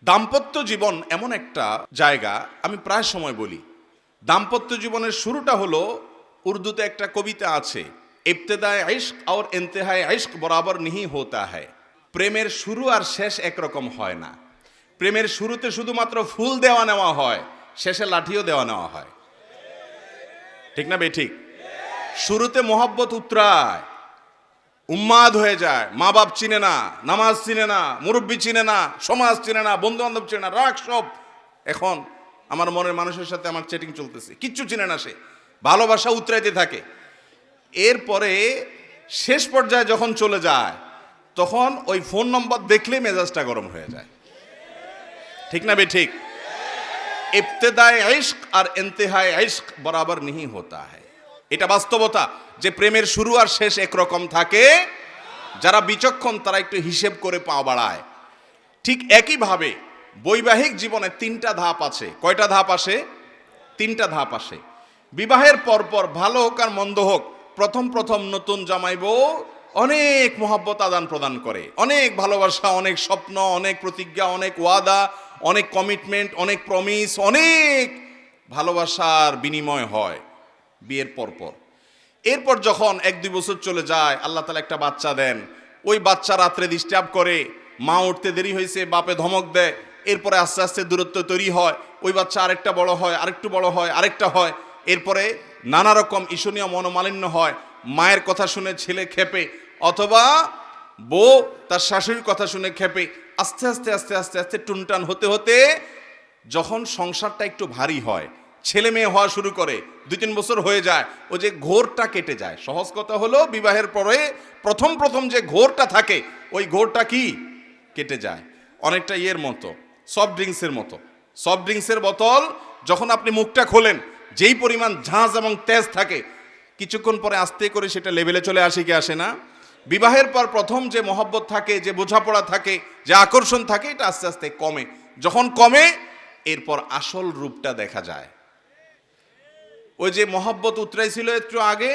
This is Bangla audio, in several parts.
দাম্পত্য জীবন এমন একটা জায়গা, আমি প্রায় সময় বলি, দাম্পত্য জীবনের শুরুটা হলো, উর্দুতে একটা কবিতা আছে, ইবতেদায়ে ইশক আর ইন্তেহায়ে ইশক বরাবর নিহি হোতা হ্যায়। প্রেমের শুরু আর শেষ একরকম হয় না। প্রেমের শুরুতে শুধুমাত্র ফুল দেওয়া নেওয়া হয়, শেষে লাঠিও দেওয়া নেওয়া হয়। ঠিক না বেঠিক? শুরুতে মোহব্বত উতরায়, উন্মাদ হয়ে যায়, মা বাপ চিনে না, নামাজ চিনে না, মুরব্বী চিনে না, সমাজ চিনে না, বন্ধু বান্ধব চিনে না, রাগ সব। এখন আমার মনের মানুষের সাথে আমার চ্যাটিং চলতেছে, কিচ্ছু চিনে না, সে ভালোবাসা উতরাইতে থাকে। এরপরে শেষ পর্যায়ে যখন চলে যায়, তখন ওই ফোন নম্বর দেখলে মেজাজটা গরম হয়ে যায়। ঠিক না বেঠিক? ইবতেদায়ে ইশক আর ইন্তেহায়ে ইশক বরাবর নিহি হোতা হ্যায়। এটা বাস্তবতা যে প্রেমের শুরু আর শেষ একরকম থাকে। যারা বিচক্ষণ তারা একটু হিসেব করে পা বাড়ায়। ঠিক একইভাবে বৈবাহিক জীবনে তিনটা ধাপ আছে। কয়টা ধাপ আসে? তিনটা ধাপ আসে। বিবাহের পরপর ভালো হোক আর মন্দ হোক, প্রথম প্রথম নতুন জামাই বউ অনেক মহব্বত আদান প্রদান করে, অনেক ভালোবাসা, অনেক স্বপ্ন, অনেক প্রতিজ্ঞা, অনেক ওয়াদা, অনেক কমিটমেন্ট, অনেক প্রমিস, অনেক ভালোবাসার বিনিময় হয় বিয়ের পরপর। এরপর যখন 1-2 বছর চলে যায়, আল্লাহ তাআলা একটা বাচ্চা দেন। ওই বাচ্চা রাত্রে ডিস্টার্ব করে, মা উঠতে দেরি হয়েছে, বাপে ধমক দেয়। এরপরে আস্তে আস্তে দূরত্ব তৈরি হয়। ওই বাচ্চা আরেকটা বড় হয়, আরেকটু বড় হয়, আরেকটা হয়। এরপরে নানা রকম ঈর্ষণীয় মনোমালিন্য হয়। মায়ের কথা শুনে ছেলে খেপে, অথবা বউ তার শাশুড়ির কথা শুনে খেপে। আস্তে আস্তে আস্তে আস্তে আস্তে টুনটান হতে হতে যখন সংসারটা একটু ভারী হয়, ছেলে মেয়ে হওয়া শুরু করে, 2-3 বছর হয়ে যায়, ও যে ঘোরটা কেটে যায়। সহজ কথা হলো, বিবাহের পরে প্রথম প্রথম যে ঘোরটা থাকে, ওই ঘোরটা কি কেটে যায়। অনেকটা ইয়ের মতো, সফট ড্রিঙ্কসের মতো। সফট ড্রিঙ্কসের বোতল যখন আপনি মুখটা খোলেন, যেই পরিমাণ ঝাঁজ এবং তেজ থাকে, কিছুক্ষণ পরে আস্তে করে সেটা লেভেলে চলে আসে কি আসে না? বিবাহের পর প্রথম যে মহব্বত থাকে, যে বোঝাপড়া থাকে, যে আকর্ষণ থাকে, এটা আস্তে আস্তে কমে। যখন কমে, এরপর আসল রূপটা দেখা যায়। ওই যে মহব্বত উতরাইছিল একটু আগে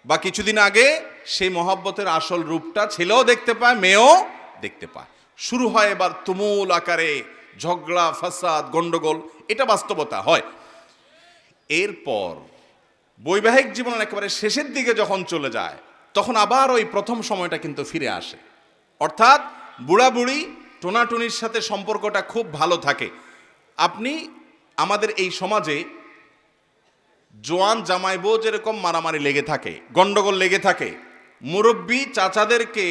বা কিছুদিন আগে, সেই মহব্বতের আসল রূপটা ছেলেও দেখতে পায়, মেয়েও দেখতে পায়। শুরু হয় এবার তুমুল আকারে ঝগড়া, ফাসাদ, গন্ডগোল। এটা বাস্তবতা হয়। এরপর বৈবাহিক জীবনের একেবারে শেষের দিকে যখন চলে যায়, তখন আবার ওই প্রথম সময়টা কিন্তু ফিরে আসে। অর্থাৎ বুড়া বুড়ি টোনাটুনির সাথে সম্পর্কটা খুব ভালো থাকে। আপনি আমাদের এই সমাজে জোয়ান জামাই বউ যেরকম মারামারি লেগে থাকে, গন্ডগোল লেগে থাকে, মুরব্বী চাচাদেরকে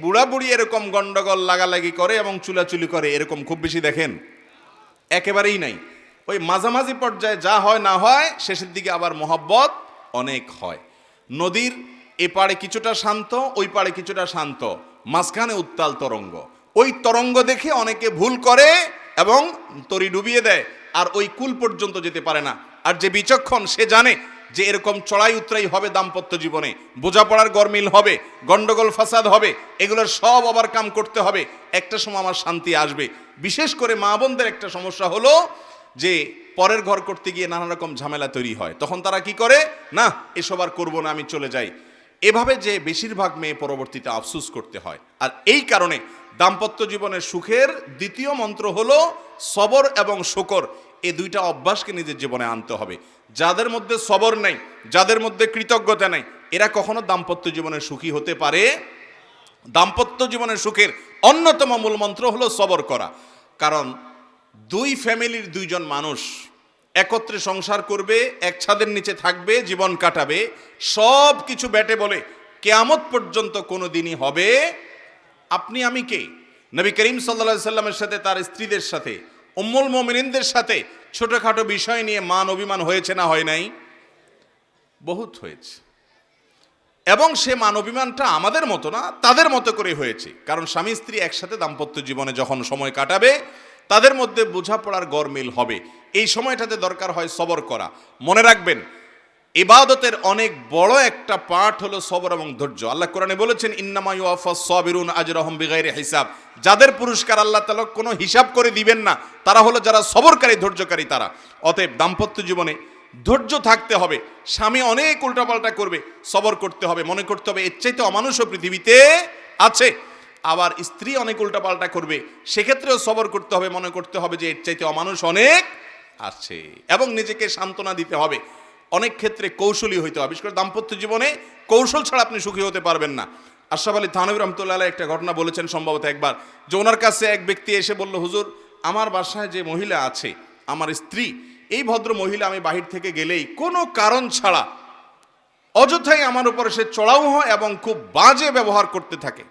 বুড়া বুড়ি এরকম গন্ডগোল লাগালাগি করে এবং চুলাচুলি করে, এরকম খুব বেশি দেখেন? একেবারেই নাই। ওই মাঝামাঝি পর্যায়ে যা হয় না হয়, শেষের দিকে আবার মহব্বত অনেক হয়। নদীর এপারে কিছুটা শান্ত, ওই পারে কিছুটা শান্ত, মাঝখানে উত্তাল তরঙ্গ। ওই তরঙ্গ দেখে অনেকে ভুল করে এবং তরি ডুবিয়ে দেয়, আর ওই কুল পর্যন্ত যেতে পারে না। আর যে বিচক্ষণ, সে জানে যে এরকম চড়াই উতরাই হবে দাম্পত্য জীবনে, বোঝাপড়ার গরমিল হবে, গন্ডগোল ফাসাদ হবে, এগুলোর সব ওভারকাম করতে হবে। একটা সময় আমার শান্তি আসবে। বিশেষ করে মা বোনদের একটা সমস্যা হলো যে পরের ঘর করতে গিয়ে নানা রকম ঝামেলা তৈরি হয়। তখন তারা কি করে, না এসব আর করবো না, আমি চলে যাই। এভাবে যে বেশিরভাগ মেয়ে পরবর্তীতে আফসোস করতে হয়। আর এই কারণে দাম্পত্য জীবনের সুখের দ্বিতীয় মন্ত্র হলো সবর এবং শুকর। এই দুইটা অভ্যাসকে নিজের জীবনে আনতে হবে। যাদের মধ্যে সবর নেই, যাদের মধ্যে কৃতজ্ঞতা নেই, এরা কখনো দাম্পত্য জীবনে সুখী হতে পারে। দাম্পত্য জীবনের সুখের অন্যতম মূল মন্ত্র হলো সবর করা। কারণ দুই ফ্যামিলির দুইজন মানুষ একত্রে সংসার করবে, এক ছাদের নিচে থাকবে, জীবন কাটাবে, সব কিছু ব্যাটে বলে কিয়ামত পর্যন্ত কোনো দিনই হবে। আপনি আমি কে? নবী করিম সাল্লাল্লাহু আলাইহি সাল্লামের সাথে, তার স্ত্রীদের সাথে, উম্মুল মুমিনিনদের সাথে ছোটখাটো বিষয় নিয়ে মান অভিমান হয়েছে না হয় নাই? বহুত হয়েছে। এবং সে মান অভিমানটা আমাদের মতো না, তাদের মতো করে হয়েছে। কারণ স্বামী স্ত্রী একসাথে দাম্পত্য জীবনে যখন সময় কাটাবে, তাদের মধ্যে বোঝাপড়ার গরমিল হবে। এই সময়টাতে দরকার হয় সবর করা। মনে রাখবেন, ইবাদতের অনেক বড় একটা পার্ট হলো সবর এবং ধৈর্য। আল্লাহ কোরআনে বলেছেন, ইন্নামা ইউওয়াফাস সাবিরুন আজরাহুম বিগাইরি হিসাব। যাদের পুরস্কার আল্লাহ তাআলা কোনো হিসাব করে দিবেন না, তারা হলো যারা সবরকারী, ধৈর্যকারী তারা। অতএব দাম্পত্য জীবনে ধৈর্য থাকতে হবে। স্বামী অনেক উল্টাপাল্টা করবে, সবর করতে হবে। মনে করতে হবে এর চাইতে অমানুষও পৃথিবীতে আছে। আবার স্ত্রী অনেক উল্টাপাল্টা করবে, সেক্ষেত্রেও সবর করতে হবে, মনে করতে হবে যে এর চাইতে অমানুষ অনেক আছে, এবং নিজেকে সান্ত্বনা দিতে হবে। অনেক ক্ষেত্রে কৌশলী হইতে হবে, বিশেষ করে দাম্পত্য জীবনে কৌশল ছাড়া আপনি সুখী হতে পারবেন না। আশরাফ আলী থানভী রহমতুল্লাহ আলাইহি একটা ঘটনা বলেছেন সম্ভবত একবার, যে ওনার কাছে এক ব্যক্তি এসে বলল, হুজুর আমার বাসায় যে মহিলা আছে আমার স্ত্রী, এই ভদ্র মহিলা আমি বাহির থেকে গেলেই কোনো কারণ ছাড়া অযথাই আমার উপরে সে চড়াও হয় এবং খুব বাজে ব্যবহার করতে থাকে।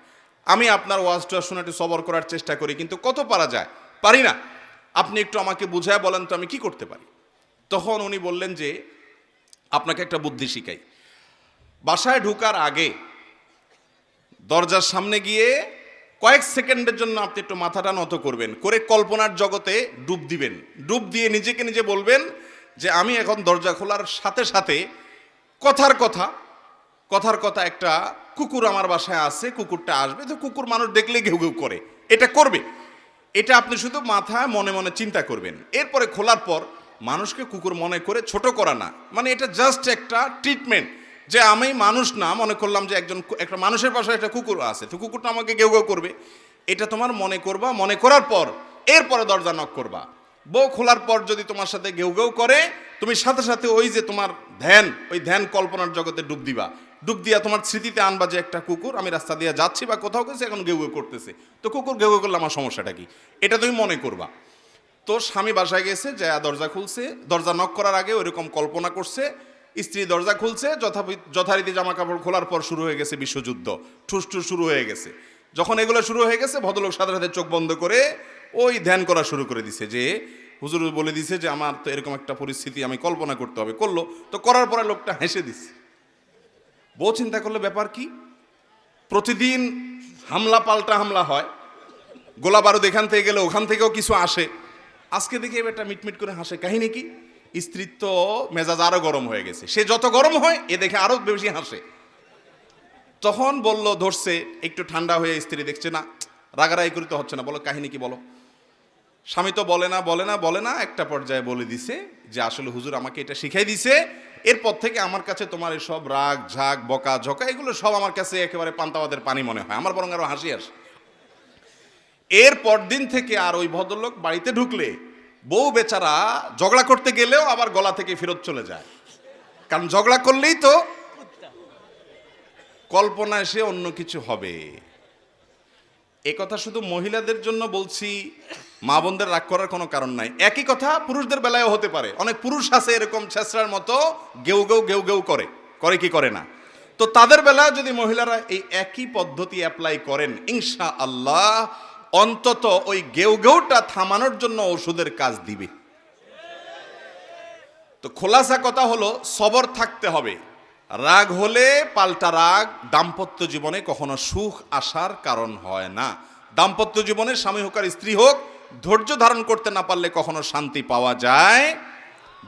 আমি আপনার ওয়াজটা শুনে একটু সবর করার চেষ্টা করি, কিন্তু কত পারা যায়, পারি না। আপনি একটু আমাকে বুঝায় বলেন তো আমি কি করতে পারি। তখন উনি বললেন যে আপনাকে একটা বুদ্ধি শিখাই, বাসায় ঢোকার আগে দরজার সামনে গিয়ে কয়েক সেকেন্ডের জন্য আপনি একটু মাথাটা নত করবেন, করে কল্পনার জগতে ডুব দিবেন। ডুব দিয়ে নিজেকে নিজে বলবেন যে আমি এখন দরজা খোলার সাথে সাথে কথার কথা একটা কুকুর আমার বাসায় আছে, কুকুরটা আসবে, তো কুকুর মানুষ দেখলে ঘেউ ঘেউ করে, এটা করবে। এটা আপনি শুধু মাথায় মনে মনে চিন্তা করবেন। এরপরে খোলার পর মানুষকে কুকুর মনে করে ছোট করা না, মানে এটা জাস্ট একটা ট্রিটমেন্ট, যে আমি মানুষ না, মনে করলাম যে একটা মানুষের বাসায় একটা কুকুর আছে, তো কুকুরটা আমাকে ঘেউ ঘেউ করবে, এটা তোমার মনে করবা। মনে করার পর এরপরে দরজা নক করবা। বউ খোলার পর যদি তোমার সাথে ঘেউ ঘেউ করে, তুমি সাথে সাথে ওই যে তোমার ধ্যান, ওই ধ্যান কল্পনার জগতে ডুব দিবা। ডুব দিয়া তোমার স্মৃতিতে আনবা যে একটা কুকুর, আমি রাস্তা দিয়ে যাচ্ছি বা কোথাও গেছি, এখন ঘেউ ঘেউ করতেছে, তো কুকুর ঘেউ ঘেউ করলে আমার সমস্যাটা কি, এটা তুমি মনে করবা। তো স্বামী বাসায় গেছে, যা দরজা খুলছে, দরজা নক করার আগে ওইরকম কল্পনা করছে, স্ত্রী দরজা খুলছে, যথারীতি জামা কাপড় খোলার পর শুরু হয়ে গেছে বিশ্বযুদ্ধ, ঠুসঠুস শুরু হয়ে গেছে। যখন এগুলো শুরু হয়ে গেছে, ভদ্রলোক সাথে সাথে চোখ বন্ধ করে ওই ধ্যান করা শুরু করে দিছে, যে হুজুর বলে দিছে যে আমার তো এরকম একটা পরিস্থিতি আমি কল্পনা করতে হবে। করলো, তো করার পরে লোকটা হেসে দিছে। বউ চিন্তা করলে ব্যাপার কি, প্রতিদিন হামলা পাল্টা হামলা হয়, গোলা বারুদ এখান থেকে গেলে ওখান থেকেও কিছু আসে, আজকে দেখি একটা মিটমিট করে হাসে, কাহিনী কি? স্ত্রীর তো মেজাজ আরো গরম হয়ে গেছে, সে যত গরম হয় এ দেখে আরো বেশি হাসে। তখন বলল, ধরছে একটু ঠান্ডা হয়ে, স্ত্রী দেখছে না রাগারাগি করতে হচ্ছে না, বলো কাহিনী কি বলো। স্বামী তো বলে না, একটা পর্যায়ে বলে দিছে যে আসলে হুজুর আমাকে এটা শিখাই দিছে, এরপর থেকে আমার কাছে তোমার এসব রাগ ঝাগ বকা ঝকা এগুলো সব আমার কাছে একেবারে পান্তাবাদের পানি মনে হয়, আমার বরং আরো হাসি আসে। এর পরদিন থেকে আর ওই ভদ্রলোক বাড়িতে ঢুকলে বউ বেচারা ঝগড়া করতে গেলেও আবার গলা থেকে ফেরত চলে যায়, কারণ ঝগড়া করলেই তো কল্পনায় সে অন্য কিছু হবে। এ কথা শুধু মহিলাদের জন্য বলছি, মা বোনদের রাগ করার কোনো কারণ নাই। একই কথা পুরুষদের বেলায়ও হতে পারে, অনেক পুরুষ আছে এরকম ছেঁচড়ার মতো গেউ গেউ করে কি করে না, তো তাদের বেলায় যদি মহিলারা এই একই পদ্ধতি অ্যাপ্লাই করেন, ইনশাআল্লাহ অন্তত ওই গেউটা থামানোর জন্য ওষুধের কাজ দিবে। তো খোলাসা কথা হলো, সবর থাকতে হবে। রাগ হলে পাল্টা রাগ দাম্পত্য জীবনে কখনো সুখ আসার কারণ হয় না। দাম্পত্য জীবনে স্বামী হোক আর স্ত্রী হোক, ধৈর্য ধারণ করতে না পারলে কখনো শান্তি পাওয়া যায়,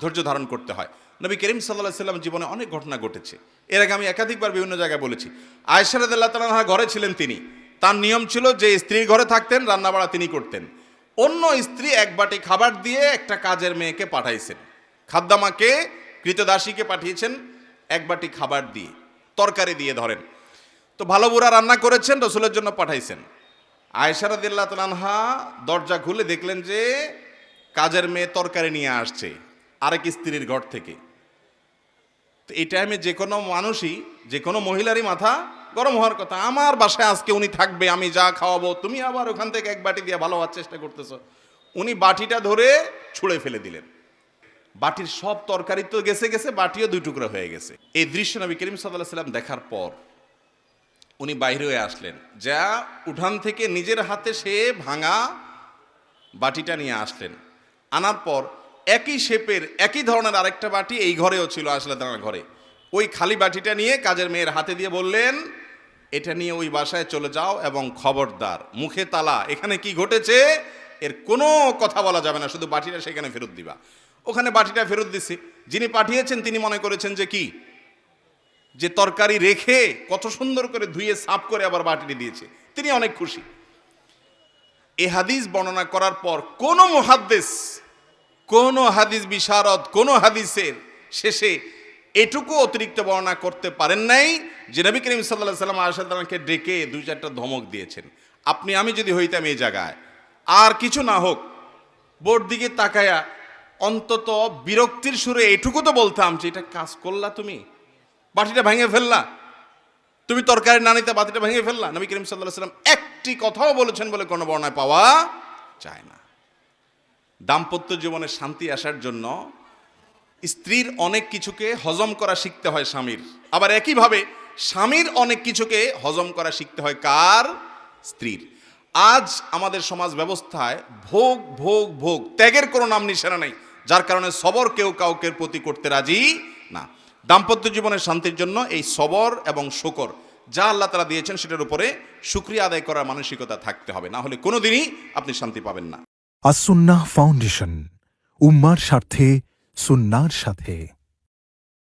ধৈর্য ধারণ করতে হয়। নবী করিম সাল্লাল্লাহু আলাইহি সাল্লাম জীবনে অনেক ঘটনা ঘটেছে, এর আগে আমি একাধিকবার বিভিন্ন জায়গায় বলেছি। আয়েশা রাদিয়াল্লাহু তাআলা আনহা ঘরে ছিলেন, তিনি, তার নিয়ম ছিল যে স্ত্রীর ঘরে থাকতেন, রান্নাবাড়া তিনি করতেন। অন্য স্ত্রী এক বাটি খাবার দিয়ে একটা কাজের মেয়েকে পাঠাইছেন, খাদ্দামাকে কৃতদাসীকে পাঠিয়েছেন এক বাটি খাবার দিয়ে, তরকারি দিয়ে ধরেন। তো ভালো বুড়া রান্না করেছেন, রসুলের জন্য পাঠাইছেন। আয়েশা রাদিয়াল্লাহু তাআলা আনহা দরজা খুলে দেখলেন যে কাজের মেয়ে তরকারি নিয়ে আসছে আরেক স্ত্রীর ঘর থেকে। তো এই টাইমে যে কোনো মানুষই, যে কোনো মহিলারই মাথা গরম হওয়ার কথা, আমার বাসায় আজকে উনি থাকবে, আমি যা খাওয়াবো, তুমি আবার ওখান থেকে এক বাটি দিয়ে ভালো হওয়ার চেষ্টা করতেছো। উনি বাটিটা ধরে ছুঁড়ে ফেলে দিলেন, বাটির সব তরকারি তো গেছে, বাটিও দুই টুকরা হয়ে গেছে। এই দৃশ্য নবী করিম সাল্লাল্লাহু আলাইহি সাল্লাম দেখার পর উনি বাইরে হয়ে আসলেন, যা উঠান থেকে নিজের হাতে সে ভাঙা বাটিটা নিয়ে আসলেন। আনার পর একই শেপের একই ধরনের আরেকটা বাটি এই ঘরেও ছিল, আসলে তার ঘরে, ওই খালি বাটিটা নিয়ে কাজের মেয়ের হাতে দিয়ে বললেন, এটা নিয়ে ওই বাসায় চলে যাও এবং খবরদার মুখে তালা, এখানে কি ঘটেছে এর কোনো কথা বলা যাবে না, শুধু বাটিটা সেখানে ফেরত দিবা। ওখানে বাটিটা ফেরত দিছে, যিনি পাঠিয়েছেন তিনি মনে করেছেন যে কি, যে তরকারি রেখে কত সুন্দর করে ধুয়ে সাফ করে আবার বাটিটি দিয়েছে, তিনি অনেক খুশি। এই হাদিস বর্ণনা করার পর কোন মুহাদ্দিস, কোন হাদিস বিশারদ, কোন হাদিসের শেষে এটুকু অতিরিক্ত বর্ণনা করতে পারেন নাই যে নবী করিম সাল্লাল্লাহু আলাইহি ওয়াসাল্লাম আয়েশা রাদিয়াল্লাহু আনহাকে ডেকে দুই চারটা ধমক দিয়েছেন। আপনি আমি যদি হইতাম এই জায়গায়, আর কিছু না হোক বোর দিকে তাকায়া অন্তত বিরক্তির সুরে এইটুকু তো বলতাম যে এটা কাজ করলা, তুমি বাটিটা ভেঙে ফেললা, তুমি তরকারি না নিতে বাটিটা ভেঙে ফেললা। নবী করিম সাল্লাল্লাহু আলাইহি ওয়াসাল্লাম একটি কথাও বলেছেন বলে কোনো বর্ণনায় পাওয়া যায় না। দাম্পত্য জীবনে শান্তি আসার জন্য স্ত্রীর অনেক কিছুকে হজম করা শিখতে হয় স্বামীর, আবার একইভাবে স্বামীর অনেক কিছুকে হজম করা শিখতে হয় কার? স্ত্রীর। আজ আমাদের সমাজ ব্যবস্থায় ভোগ ভোগ ভোগ, ত্যাগের কোনো নাম নিশানা নেই, যার কারণে সবর কেউ কাউকে প্রতি করতে রাজি না। দাম্পত্য জীবনের শান্তির জন্য এই সবর এবং শুকর যা আল্লাহ তাআলা দিয়েছেন সেটার উপরে শুকরিয়া আদায় করার মানসিকতা থাকতে হবে, না হলে কোনোদিনই আপনি শান্তি পাবেন না। আসুন্নাহ ফাউন্ডেশন, উম্মার স্বার্থে সুন্নাহর সাথে।